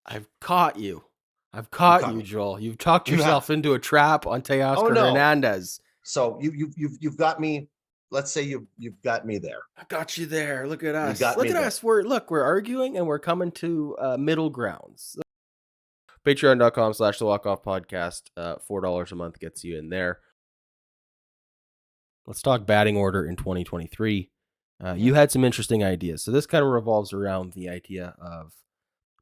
I've caught you. I've You caught caught you, me. Joel. You've talked You yourself have. into a trap on Oh Teoscar no. Hernandez. So you've got me. Let's say you've got me there. I got you there. Look at You us. got Look me at there. us. We're arguing and we're coming to middle grounds. Patreon.com/the Walk Off Podcast. $4 a month gets you in there. Let's talk batting order in 2023. You had some interesting ideas. So this kind of revolves around the idea of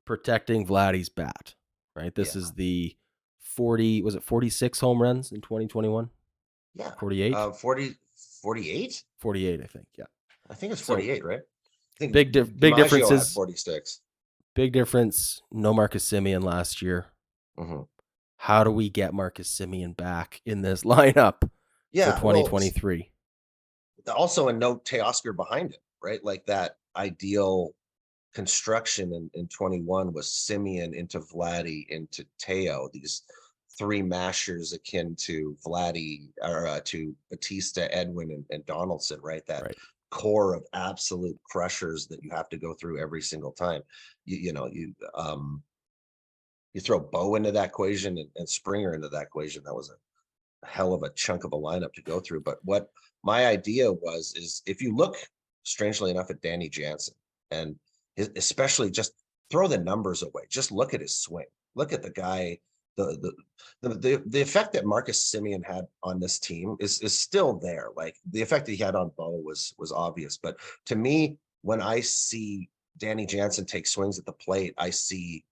protecting Vladdy's bat, right? This Yeah. is the 46 home runs in 2021? Yeah. 48? 48. 48, I think. Yeah. I think it's So 48, right? I think big DiMaggio had differences. 46. Big difference. No Marcus Semien last year. Mm-hmm. How do we get Marcus Semien back in this lineup for Yeah. Well, 2023? also a no Teoscar behind it, right? Like that ideal construction in 21 was Simeon into Vladdy into Teo, these three mashers akin to Vladdy or to Batista, Edwin, and Donaldson, right? That Right. core of absolute crushers that you have to go through every single time. You throw Bo into that equation and Springer into that equation. That was a hell of a chunk of a lineup to go through. But what my idea was is if you look, strangely enough, at Danny Jansen, and especially just throw the numbers away, just look at his swing. Look at the guy. The effect that Marcus Semien had on this team is still there. Like the effect that he had on Bo was obvious. But to me, when I see Danny Jansen take swings at the plate, I see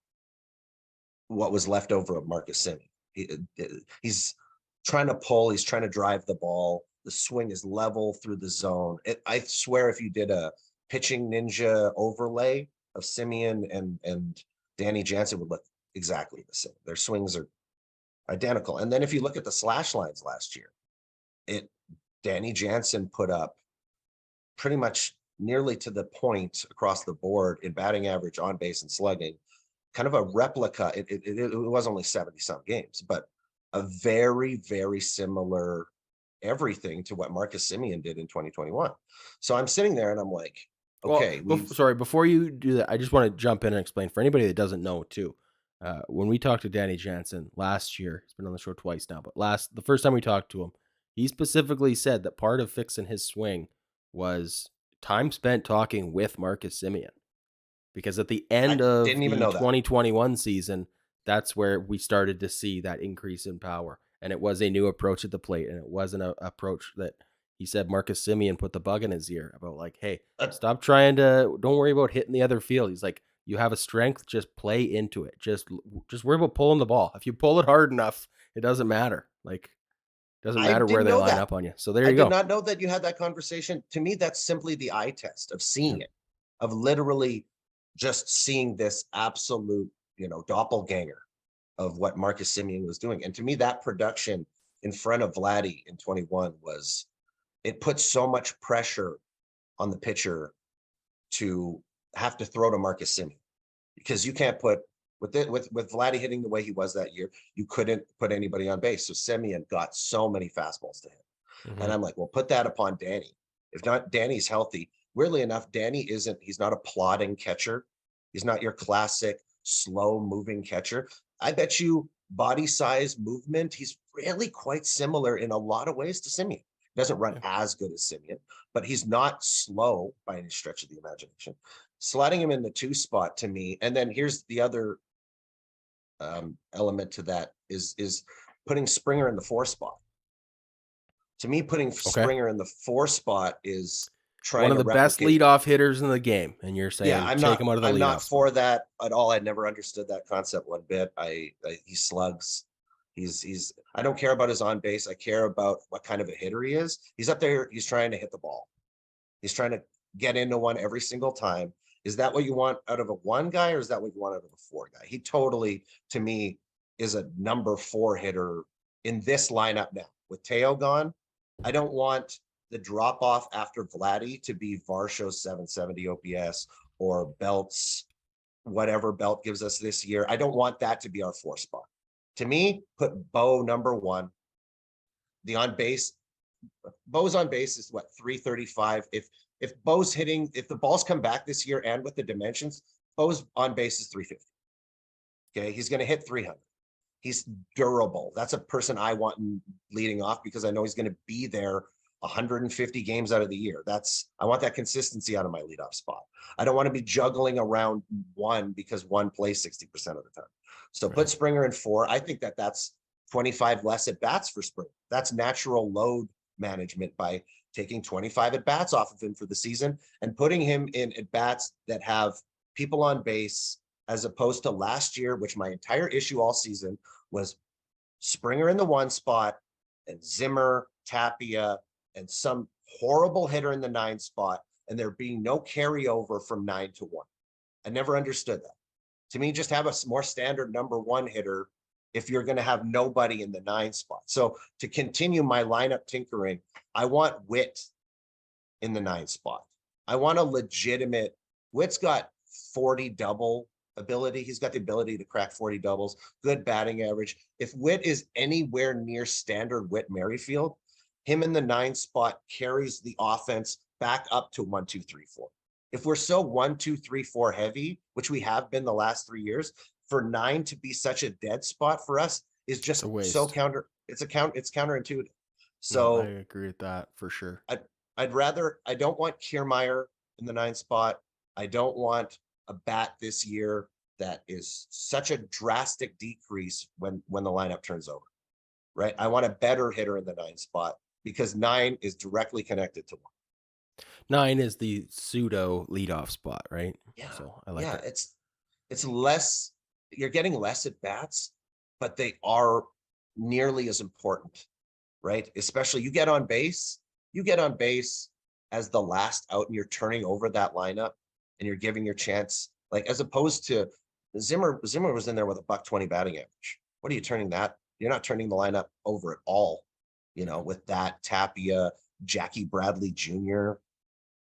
what was left over of Marcus Semien. He's trying to pull, he's trying to drive the ball. The swing is level through the zone. I swear, if you did a pitching ninja overlay of Semien and Danny Jansen, would look exactly the same. Their swings are identical. And then if you look at the slash lines last year, it Danny Jansen put up pretty much nearly to the point across the board in batting average, on base, and slugging, kind of a replica. It was only 70 some games, but a very, very similar everything to what Marcus Semien did in 2021. So I'm sitting there and I'm like, Well, okay, before you do that, I just want to jump in and explain for anybody that doesn't know too. When we talked to Danny Jansen last year, he's been on the show twice now, but the first time we talked to him, he specifically said that part of fixing his swing was time spent talking with Marcus Semien. Because at the end I of didn't even the know that. 2021 season, that's where we started to see that increase in power. And it was a new approach at the plate. And it wasn't an approach that he said Marcus Semien put the bug in his ear about, like, hey, stop trying to, don't worry about hitting the other field. He's like, you have a strength, just play into it. Just worry about pulling the ball. If you pull it hard enough, it doesn't matter. Like, it doesn't I matter where didn't they know line that. up on you. So there I you did go. not know that you had that conversation. To me, that's simply the eye test of Yeah. seeing it, of literally just seeing this absolute, doppelganger of what Marcus Semien was doing. And to me, that production in front of Vladdy in 21 it put so much pressure on the pitcher to have to throw to Marcus Semien, because you can't put with Vladdy hitting the way he was that year, you couldn't put anybody on base. So Semien got so many fastballs to him. Mm-hmm. And I'm like, well, put that upon Danny. If not, Danny's healthy. Weirdly enough, he's not a plodding catcher. He's not your classic slow moving catcher. I bet you body size, movement, he's really quite similar in a lot of ways to Semien. He doesn't run Yeah. as good as Semien, but he's not slow by any stretch of the imagination. Sliding him in the 2 spot to me, and then here's the other element to that is putting Springer in the 4 spot. To me, putting Okay. Springer in the 4 spot is One trying of to the best replicate. leadoff hitters in the game. And you're Yeah, saying take him out of the I'm not leadoff spot. for that at all. I never understood that concept one bit. He slugs. He's I don't care about his on base. I care about what kind of a hitter he is. He's up there. He's trying to hit the ball. He's trying to get into one every single time. Is that what you want out of a 1 guy, or is that what you want out of a 4 guy? He totally, to me, is a number 4 hitter in this lineup now. With Teo gone, I don't want the drop off after Vladdy to be Varsho's 770 OPS or Belt's whatever Belt gives us this year. I don't want that to be our 4 spot. To me, put Bo number 1. The on base, Bo's on base is what, 335. If the balls come back this year and with the dimensions, Bo's on base is 350. Okay, he's going to hit 300. He's durable. That's a person I want leading off because I know he's going to be there 150 games out of the year. I want that consistency out of my leadoff spot. I don't want to be juggling around one because one plays 60% of the time. So put Right. Springer in 4. I think that's 25 less at bats for Springer. That's natural load management by taking 25 at bats off of him for the season and putting him in at bats that have people on base, as opposed to last year, which my entire issue all season was Springer in the 1 spot and Zimmer, Tapia, and some horrible hitter in the 9 spot, and there being no carryover from 9 to 1. I never understood that. To me, just have a more standard number 1 hitter if you're going to have nobody in the 9 spot. So to continue my lineup tinkering, I want Witt in the 9 spot. I want a legitimate. Witt's got 40 double ability. He's got the ability to crack 40 doubles, good batting average. If Witt is anywhere near standard Witt Merrifield, him in the 9 spot carries the offense back up to 1, 2, 3, 4. If we're so 1, 2, 3, 4 heavy, which we have been the last 3 years, for 9 to be such a dead spot for us is It's just a so waste. it's counterintuitive. No, I So agree with that for sure. I don't want Kiermaier in the 9 spot. I don't want a bat this year that is such a drastic decrease when the lineup turns over, right? I want a better hitter in the 9 spot because 9 is directly connected to 1. 9 is the pseudo leadoff spot, right? Yeah. So I like Yeah. it. It's less, you're getting less at bats, but they are nearly as important, right? Especially you get on base as the last out and you're turning over that lineup and you're giving your chance, like as opposed to Zimmer was in there with a $120 batting average. What are you turning that? You're not turning the lineup over at all, with that Tapia, Jackie Bradley Jr.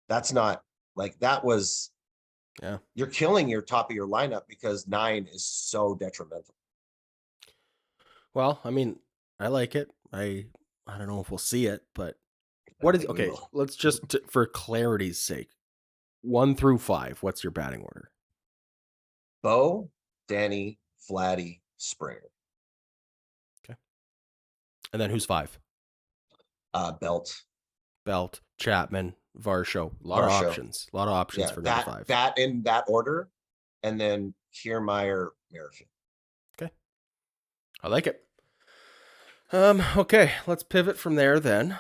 That's not like that was Yeah. you're killing your top of your lineup because 9 is so detrimental. Well, I mean, I like it. I don't know if we'll see it, but I what is think we okay? will. Let's just for clarity's sake, 1 through 5. What's your batting order? Bo, Danny, Vladdy, Springer, Okay, and then who's 5? Belt, Belt, Chapman, Varsho. A lot of Varsho. options. A lot of options Yeah, for number that 5. that in that order, and then Kiermaier, Merrifield. Okay, I like it. Okay, let's pivot from there then.